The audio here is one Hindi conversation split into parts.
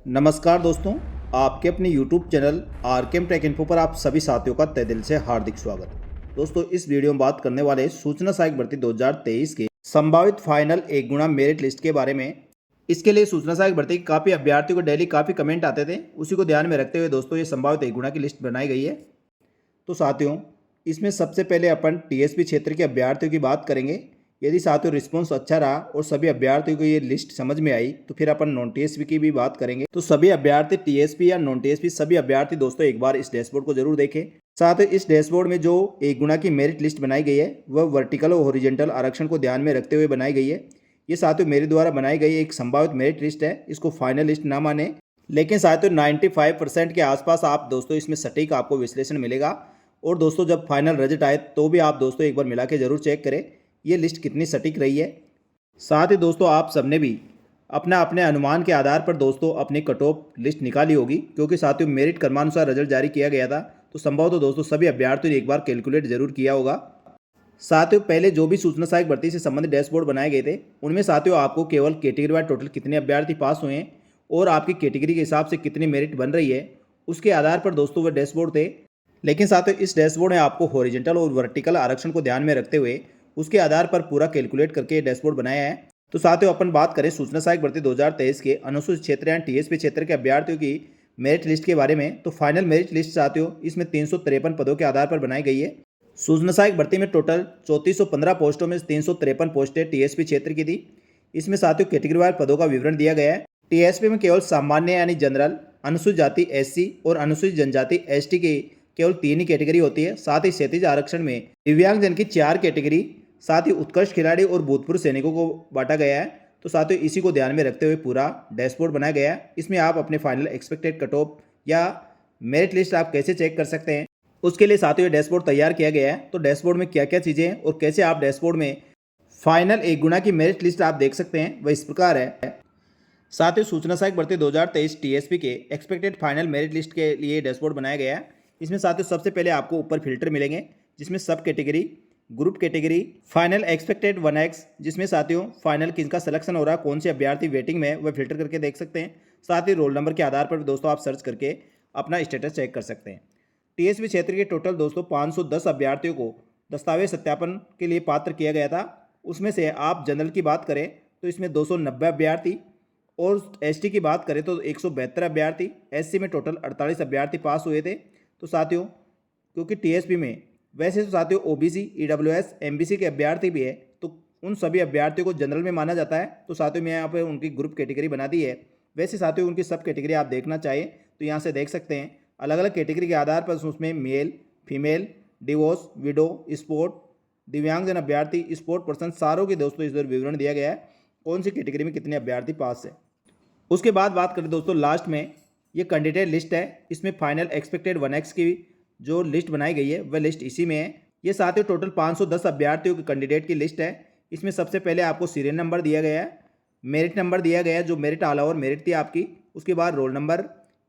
नमस्कार दोस्तों, आपके अपने YouTube channel RKM take info पर आप सभी साथियों का तहे दिल से हार्दिक स्वागत। दोस्तों, इस वीडियो में बात करने वाले सूचना सहायक भर्ती 2023 के संभावित फाइनल 1 गुना मेरिट लिस्ट के बारे में। इसके लिए सूचना सहायक भर्ती के काफ़ी अभ्यर्थियों को डेली काफ़ी कमेंट आते थे, उसी को ध्यान में रखते हुए दोस्तों ये संभावित 1 गुना की लिस्ट बनाई गई है। तो साथियों, इसमें सबसे पहले अपन टीएसपी क्षेत्र के अभ्यर्थियों की बात करेंगे। यदि साथियों रिस्पांस अच्छा रहा और सभी अभ्यर्थियों को ये लिस्ट समझ में आई तो फिर अपन नॉन टीएसपी की भी बात करेंगे। तो सभी अभ्यर्थी टीएसपी या नॉन टीएसपी सभी अभ्यर्थी दोस्तों एक बार इस डैशबोर्ड को जरूर देखें। साथ ही इस डैशबोर्ड में जो 1 गुना की मेरिट लिस्ट बनाई गई है वह वर्टिकल और हॉरिजॉन्टल आरक्षण को ध्यान में रखते हुए बनाई गई है। ये साथियों मेरे द्वारा बनाई गई एक संभावित मेरिट लिस्ट है, इसको फाइनल लिस्ट ना माने। लेकिन साथियों 95% के आसपास आप दोस्तों इसमें सटीक आपको विश्लेषण मिलेगा। और दोस्तों जब फाइनल रिजल्ट आए तो भी आप दोस्तों एक बार मिला के जरूर चेक करें ये लिस्ट कितनी सटीक रही है। साथ ही दोस्तों आप सबने भी अपना अपने अनुमान के आधार पर दोस्तों अपनी कट ऑफ लिस्ट निकाली होगी, क्योंकि साथियों मेरिट क्रमानुसार रिजल्ट जारी किया गया था तो संभव तो दोस्तों सभी अभ्यर्थियों ने एक बार कैलकुलेट जरूर किया होगा। साथियों पहले जो भी सूचना सहायक भर्ती से संबंधित डैशबोर्ड बनाए गए थे उनमें साथियों आपको केवल कैटेगरी वाइज टोटल कितने अभ्यर्थी पास हुए हैं और आपकी कैटेगरी के हिसाब से कितनी मेरिट बन रही है उसके आधार पर दोस्तों वह डैशबोर्ड थे। लेकिन साथियों इस डैशबोर्ड में आपको हॉरिजॉन्टल और वर्टिकल आरक्षण को ध्यान में रखते हुए उसके आधार पर पूरा कैलकुलेट करके ये डैशबोर्ड बनाया है। तो साथियों अपन बात करें सूचना सहायक भर्ती 2023 के अनुसूचित क्षेत्र या टीएसपी क्षेत्र के अभ्यर्थियों की मेरिट लिस्ट के बारे में, तो फाइनल मेरिट लिस्ट साथियों इसमें 353 पदों के आधार पर बनाई गई है। सूचना सहायक भर्ती में टोटल 3415 पोस्टों में 353 पोस्टें टीएसपी क्षेत्र की थी। इसमें साथियों कैटेगरी वार पदों का विवरण दिया गया है। टीएसपी में केवल सामान्य यानी जनरल, अनुसूचित जाति एससी और अनुसूचित जनजाति एसटी की केवल 3 ही कैटेगरी होती है। साथ ही क्षैतिज आरक्षण में दिव्यांगजन की 4 कैटेगरी, साथ ही उत्कृष्ट खिलाड़ी और भूतपूर्व सैनिकों को बांटा गया है। तो साथियों इसी को ध्यान में रखते हुए पूरा डैशबोर्ड बनाया गया है। इसमें आप अपने फाइनल एक्सपेक्टेड कट ऑफ या मेरिट लिस्ट आप कैसे चेक कर सकते हैं उसके लिए साथियों ये डैशबोर्ड तैयार किया गया है। तो डैशबोर्ड में क्या क्या चीज़ें हैं और कैसे आप डैशबोर्ड में फाइनल 1 गुना की मेरिट लिस्ट आप देख सकते हैं वह इस प्रकार है। साथियों सूचना सहायक भर्ती 2023 टीएसपी के एक्सपेक्टेड फाइनल मेरिट लिस्ट के लिए डैशबोर्ड बनाया गया है। इसमें साथियों सबसे पहले आपको ऊपर फिल्टर मिलेंगे जिसमें सब category, group category, final expected 1x जिसमें साथियों फाइनल किसका सिलेक्शन हो रहा है, कौन से अभ्यर्थी वेटिंग में वह फिल्टर करके देख सकते हैं। साथ ही रोल नंबर के आधार पर दोस्तों आप सर्च करके अपना स्टेटस चेक कर सकते हैं। टीएसपी क्षेत्र के टोटल दोस्तों 510 अभ्यर्थियों को दस्तावेज सत्यापन के लिए पात्र किया गया था। उसमें से आप जनरल की बात करें तो इसमें 290 अभ्यर्थी और एसटी की बात करें तो 172 अभ्यर्थी, एससी में टोटल 48 अभ्यर्थी पास हुए थे। तो साथियों क्योंकि टीएसपी में वैसे तो साथियों ओबीसी, ईडब्ल्यूएस, एमबीसी के अभ्यर्थी भी है तो उन सभी अभ्यर्थियों को जनरल में माना जाता है। तो साथियों में यहाँ पर उनकी ग्रुप कैटेगरी बना दी है। वैसे साथियों उनकी सब कैटेगरी आप देखना चाहिए तो यहाँ से देख सकते हैं अलग अलग कैटेगरी के आधार पर उसमें male, female, divorce, widow, sport, दिव्यांगजन अभ्यर्थी, स्पोर्ट पर्सन, सारों के दोस्तों इस विवरण दिया गया है कौन सी कैटेगरी में कितने अभ्यर्थी पास है। उसके बाद बात करें दोस्तों लास्ट में ये कैंडिडेट लिस्ट है। इसमें फाइनल एक्सपेक्टेड 1x की जो लिस्ट बनाई गई है वह लिस्ट इसी में है। ये साथियों टोटल 510 अभ्यर्थियों के कैंडिडेट की लिस्ट है। इसमें सबसे पहले आपको सीरियल नंबर दिया गया है, मेरिट नंबर दिया गया है जो मेरिट ऑल ओवर मेरिट थी आपकी। उसके बाद रोल नंबर,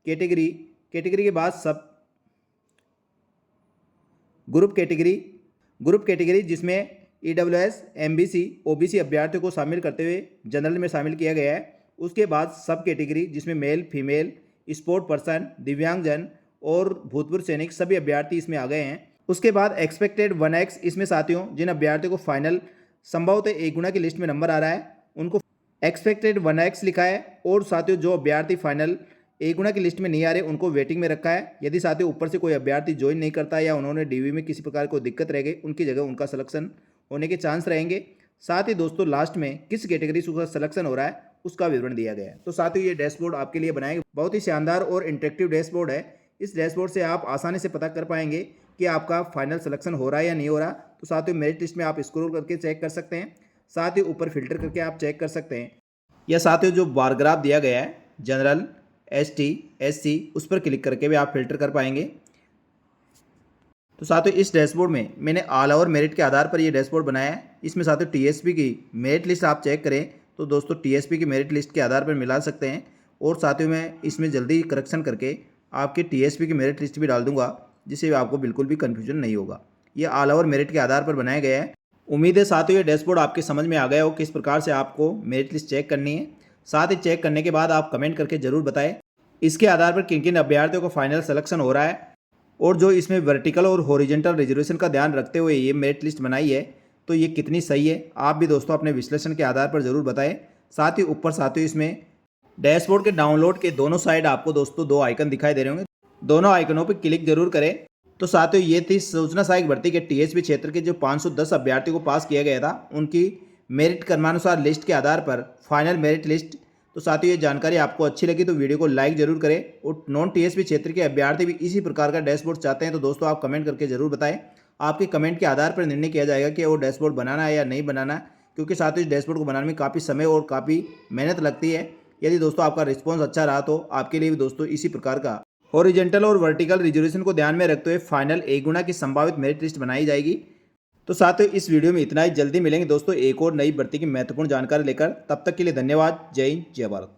कैटेगरी, कैटेगरी के बाद सब ग्रुप कैटेगरी, ग्रुप कैटेगरी जिसमें ईडब्ल्यूएस, एमबीसी, ओबीसी अभ्यर्थियों को शामिल करते हुए जनरल में शामिल किया गया है। उसके बाद सब कैटेगरी जिसमें मेल, फीमेल, स्पोर्ट पर्सन, दिव्यांगजन और भूतपूर्व सैनिक सभी अभ्यर्थी इसमें आ गए हैं। उसके बाद एक्सपेक्टेड 1x इसमें साथियों जिन अभ्यर्थियों को फाइनल संभवतः 1 गुना की लिस्ट में नंबर आ रहा है उनको एक्सपेक्टेड 1x लिखा है। और साथियों जो अभ्यर्थी फाइनल 1 गुना की लिस्ट में नहीं आ रहे उनको वेटिंग में रखा है। यदि साथियों ऊपर से कोई अभ्यर्थी ज्वाइन नहीं करता या उन्होंने डीवी में किसी प्रकार को दिक्कत रह गई उनकी जगह उनका सिलेक्शन होने के चांस रहेंगे। साथ ही दोस्तों लास्ट में किस कैटेगरी से सिलेक्शन हो रहा है उसका विवरण दिया गया है। तो साथियों ये डैशबोर्ड आपके लिए बनाया गया बहुत ही शानदार और इंटरेक्टिव डैशबोर्ड है। इस डैशबोर्ड से आप आसानी से पता कर पाएंगे कि आपका फाइनल सिलेक्शन हो रहा है या नहीं हो रहा। तो साथियों मेरिट लिस्ट में आप स्क्रॉल करके चेक कर सकते हैं, साथ ही ऊपर फिल्टर करके आप चेक कर सकते हैं। या साथियों जो बार ग्राफ दिया गया है जनरल, एसटी, एससी उस पर क्लिक करके भी आप फिल्टर कर पाएंगे। तो साथियों इस डैशबोर्ड में मैंने ऑल ओवर मेरिट के आधार पर ये डैशबोर्ड बनाया है। इसमें साथियों टीएसपी की मेरिट लिस्ट आप चेक करें तो दोस्तों टीएसपी की मेरिट लिस्ट के आधार पर मिला सकते हैं। और साथियों में इसमें जल्दी करेक्शन करके आपके टीएसपी की मेरिट लिस्ट भी डाल दूंगा जिससे आपको बिल्कुल भी कन्फ्यूजन नहीं होगा। ये ऑल ओवर मेरिट के आधार पर बनाया गया है। उम्मीद है साथियों ये डैशबोर्ड आपके समझ में आ गया हो किस प्रकार से आपको मेरिट लिस्ट चेक करनी है। साथ ही चेक करने के बाद आप कमेंट करके ज़रूर बताएं इसके आधार पर किन किन अभ्यर्थियों को फाइनल सिलेक्शन हो रहा है और जो इसमें वर्टिकल और हॉरिजॉन्टल रिजर्वेशन का ध्यान रखते हुए ये मेरिट लिस्ट बनाई है तो ये कितनी सही है, आप भी दोस्तों अपने विश्लेषण के आधार पर ज़रूर बताएं। साथ ही ऊपर साथियों इसमें डैशबोर्ड के डाउनलोड के दोनों साइड आपको दोस्तों दो आइकन दिखाई दे रहे होंगे, दोनों आइकनों पर क्लिक जरूर करें। तो साथियों ये थी सूचना सहायक भर्ती के टीएसपी क्षेत्र के जो 510 अभ्यर्थियों को पास किया गया था उनकी मेरिट क्रमानुसार लिस्ट के आधार पर फाइनल मेरिट लिस्ट। तो साथियों ये जानकारी आपको अच्छी लगी तो वीडियो को लाइक जरूर करें और नॉन टीएसपी क्षेत्र के अभ्यर्थी भी इसी प्रकार का डैशबोर्ड चाहते हैं तो दोस्तों आप कमेंट करके जरूर बताएं। आपके कमेंट के आधार पर निर्णय किया जाएगा कि वो डैशबोर्ड बनाना है या नहीं बनाना है, क्योंकि साथियों इस डैशबोर्ड को बनाने में काफ़ी समय और काफ़ी मेहनत लगती है। यदि दोस्तों आपका रिस्पॉन्स अच्छा रहा तो आपके लिए भी दोस्तों इसी प्रकार का हॉरिजॉन्टल और वर्टिकल रिजर्वेशन को ध्यान में रखते हुए फाइनल A गुना की संभावित मेरिट लिस्ट बनाई जाएगी। तो साथियों इस वीडियो में इतना ही, जल्दी मिलेंगे दोस्तों एक और नई भर्ती की महत्वपूर्ण जानकारी लेकर। तब तक के लिए धन्यवाद। जय हिंद, जय भारत।